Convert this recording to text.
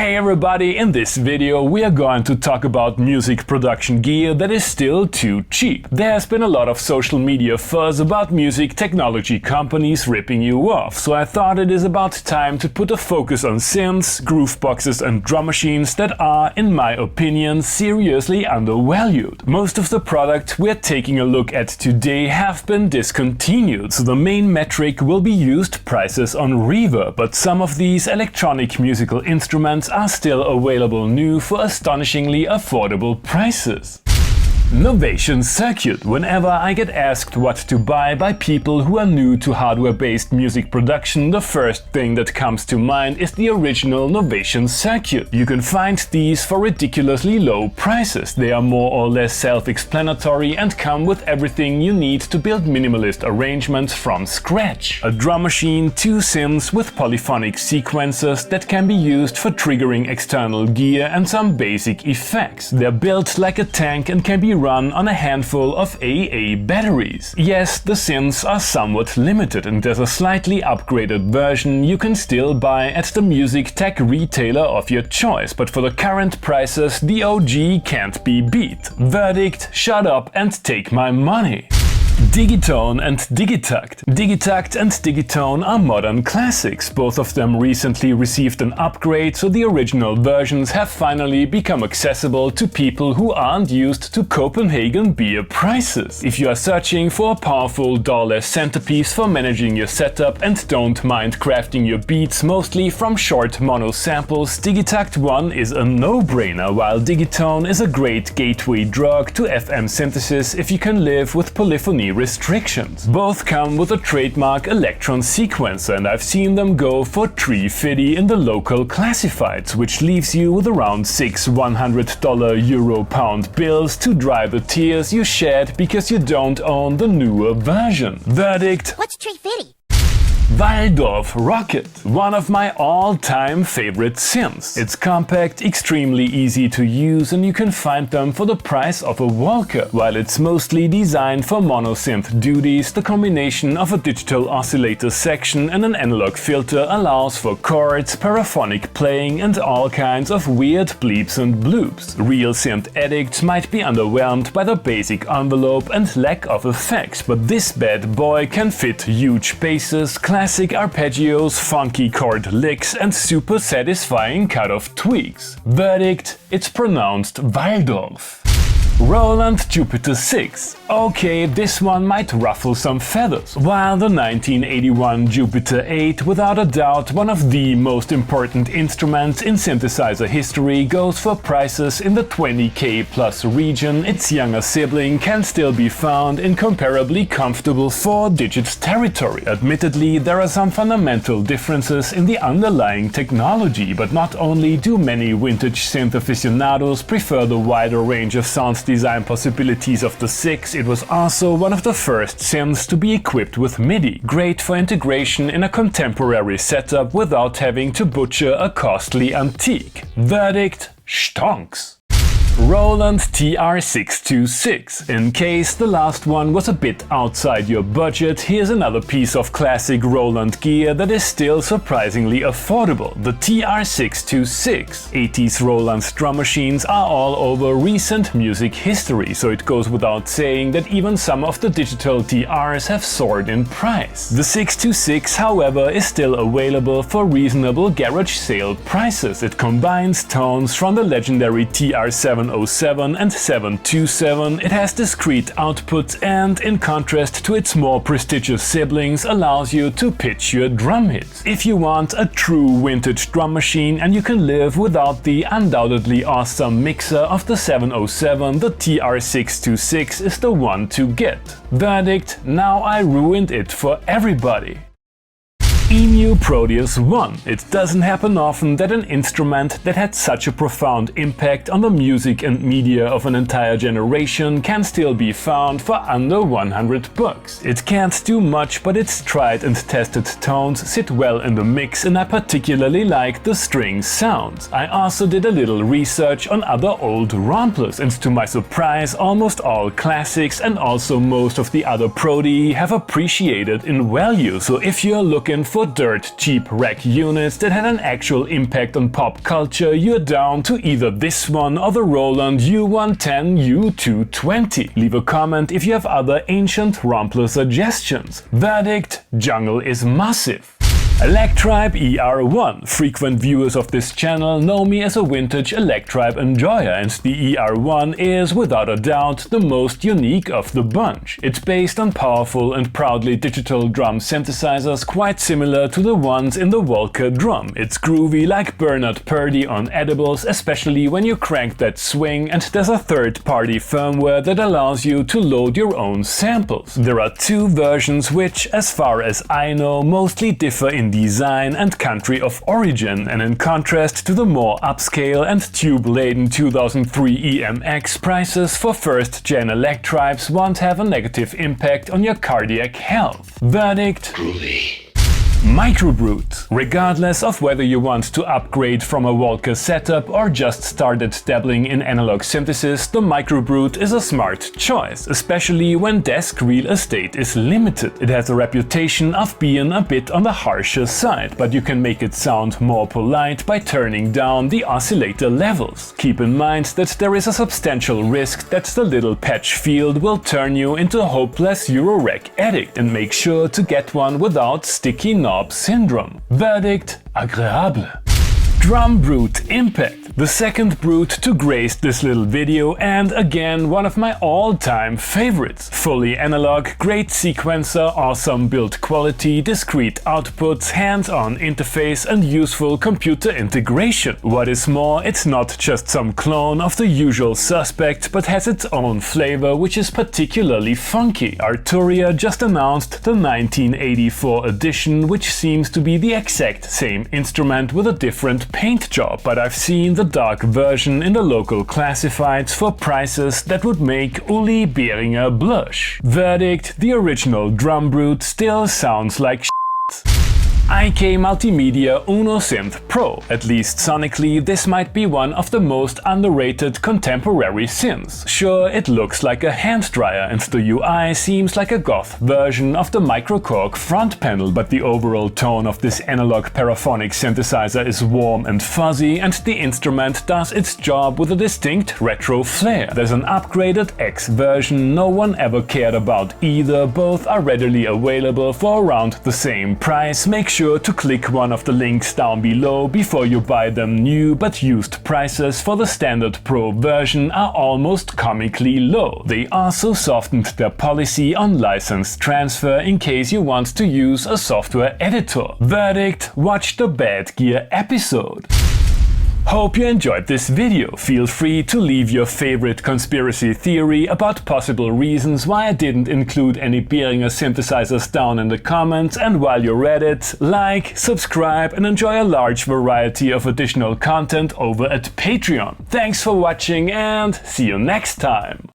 Hey everybody, in this video we are going to talk about music production gear that is still too cheap. There's been a lot of social media fuzz about music technology companies ripping you off, so I thought it is about time to put a focus on synths, grooveboxes and drum machines that are, in my opinion, seriously undervalued. Most of the products we're taking a look at today have been discontinued, so the main metric will be used prices on Reverb, but some of these electronic musical instruments are still available new for astonishingly affordable prices. Novation circuit. Whenever I get asked what to buy by people who are new to hardware-based music production, the first thing that comes to mind is the original Novation circuit. You can find these for ridiculously low prices. They are more or less self-explanatory and come with everything you need to build minimalist arrangements from scratch. A drum machine, two synths with polyphonic sequencers that can be used for triggering external gear, and some basic effects. They're built like a tank and can be run on a handful of AA batteries. Yes, the synths are somewhat limited and there's a slightly upgraded version you can still buy at the music tech retailer of your choice, but for the current prices the OG can't be beat. Verdict: shut up and take my money. Digitone and Digitakt. Digitakt and Digitone are modern classics. Both of them recently received an upgrade, so the original versions have finally become accessible to people who aren't used to Copenhagen beer prices. If you are searching for a powerful DAW-less centerpiece for managing your setup and don't mind crafting your beats mostly from short mono samples, Digitakt 1 is a no-brainer, while Digitone is a great gateway drug to FM synthesis if you can live with polyphony restrictions. Both come with a trademark Electron sequencer, and I've seen them go for $350 in the local classifieds, which leaves you with around $6 $100 Euro-pound bills to dry the tears you shed because you don't own the newer version. Verdict: what's $350? Waldorf Rocket, one of my all-time favorite synths. It's compact, extremely easy to use, and you can find them for the price of a Walker. While it's mostly designed for monosynth duties, the combination of a digital oscillator section and an analog filter allows for chords, paraphonic playing and all kinds of weird bleeps and bloops. Real synth addicts might be underwhelmed by the basic envelope and lack of effects, but this bad boy can fit huge basses, classic arpeggios, funky chord licks and super satisfying cut-off tweaks. Verdict: it's pronounced Waldorf. Roland Jupiter 6. Okay, this one might ruffle some feathers. While the 1981 Jupiter 8, without a doubt one of the most important instruments in synthesizer history, goes for prices in the 20k plus region, its younger sibling can still be found in comparably comfortable 4-digit territory. Admittedly, there are some fundamental differences in the underlying technology, but not only do many vintage synth aficionados prefer the wider range of sounds design possibilities of the 6, it was also one of the first synths to be equipped with MIDI, great for integration in a contemporary setup without having to butcher a costly antique. Verdict: stonks. Roland TR-626. In case the last one was a bit outside your budget, here's another piece of classic Roland gear that is still surprisingly affordable. The TR-626. 80s Roland drum machines are all over recent music history, so it goes without saying that even some of the digital TRs have soared in price. The 626, however, is still available for reasonable garage sale prices. It combines tones from the legendary TR-707 and 727, it has discrete outputs and, in contrast to its more prestigious siblings, allows you to pitch your drum hits. If you want a true vintage drum machine and you can live without the undoubtedly awesome mixer of the 707, the TR-626 is the one to get. Verdict: now I ruined it for everybody. EMU Proteus 1. It doesn't happen often that an instrument that had such a profound impact on the music and media of an entire generation can still be found for under $100. It can't do much, but its tried and tested tones sit well in the mix, and I particularly like the string sounds. I also did a little research on other old ROMplers, and to my surprise almost all classics and also most of the other Proti have appreciated in value, so if you're looking for for dirt cheap rack units that had an actual impact on pop culture, you're down to either this one or the Roland U110 U220. Leave a comment if you have other ancient ROMpler suggestions. Verdict: jungle is massive. Electribe ER1. Frequent viewers of this channel know me as a vintage Electribe enjoyer, and the ER1 is, without a doubt, the most unique of the bunch. It's based on powerful and proudly digital drum synthesizers quite similar to the ones in the Walker drum. It's groovy like Bernard Purdie on edibles, especially when you crank that swing, and there's a third-party firmware that allows you to load your own samples. There are two versions which, as far as I know, mostly differ in design and country of origin, and in contrast to the more upscale and tube-laden 2003 EMX, prices for first-gen Electribes won't have a negative impact on your cardiac health. Verdict: groovy. Microbrute. Regardless of whether you want to upgrade from a Walker setup or just started dabbling in analog synthesis, the Microbrute is a smart choice, especially when desk real estate is limited. It has a reputation of being a bit on the harsher side, but you can make it sound more polite by turning down the oscillator levels. Keep in mind that there is a substantial risk that the little patch field will turn you into a hopeless Eurorack addict, and make sure to get one without sticky knob syndrome. Verdict: agréable. Drum Brute Impact. The second brute to grace this little video, and again one of my all-time favorites. Fully analog, great sequencer, awesome build quality, discrete outputs, hands-on interface and useful computer integration. What is more, it's not just some clone of the usual suspect, but has its own flavor, which is particularly funky. Arturia just announced the 1984 edition, which seems to be the exact same instrument with a different paint job, but I've seen the dark version in the local classifieds for prices that would make Uli Behringer blush. Verdict: the original Drum Brute still sounds like shit. IK Multimedia Uno Synth Pro. At least sonically, this might be one of the most underrated contemporary synths. Sure, it looks like a hand dryer and the UI seems like a goth version of the Microcorg front panel, but the overall tone of this analog paraphonic synthesizer is warm and fuzzy, and the instrument does its job with a distinct retro flair. There's an upgraded X version no one ever cared about either. Both are readily available for around the same price. Make sure to click one of the links down below before you buy them. New but used prices for the standard Pro version are almost comically low. They also softened their policy on license transfer in case you want to use a software editor. Verdict: watch the Bad Gear episode. Hope you enjoyed this video. Feel free to leave your favorite conspiracy theory about possible reasons why I didn't include any Behringer synthesizers down in the comments, and while you're at it, like, subscribe and enjoy a large variety of additional content over at Patreon. Thanks for watching and see you next time!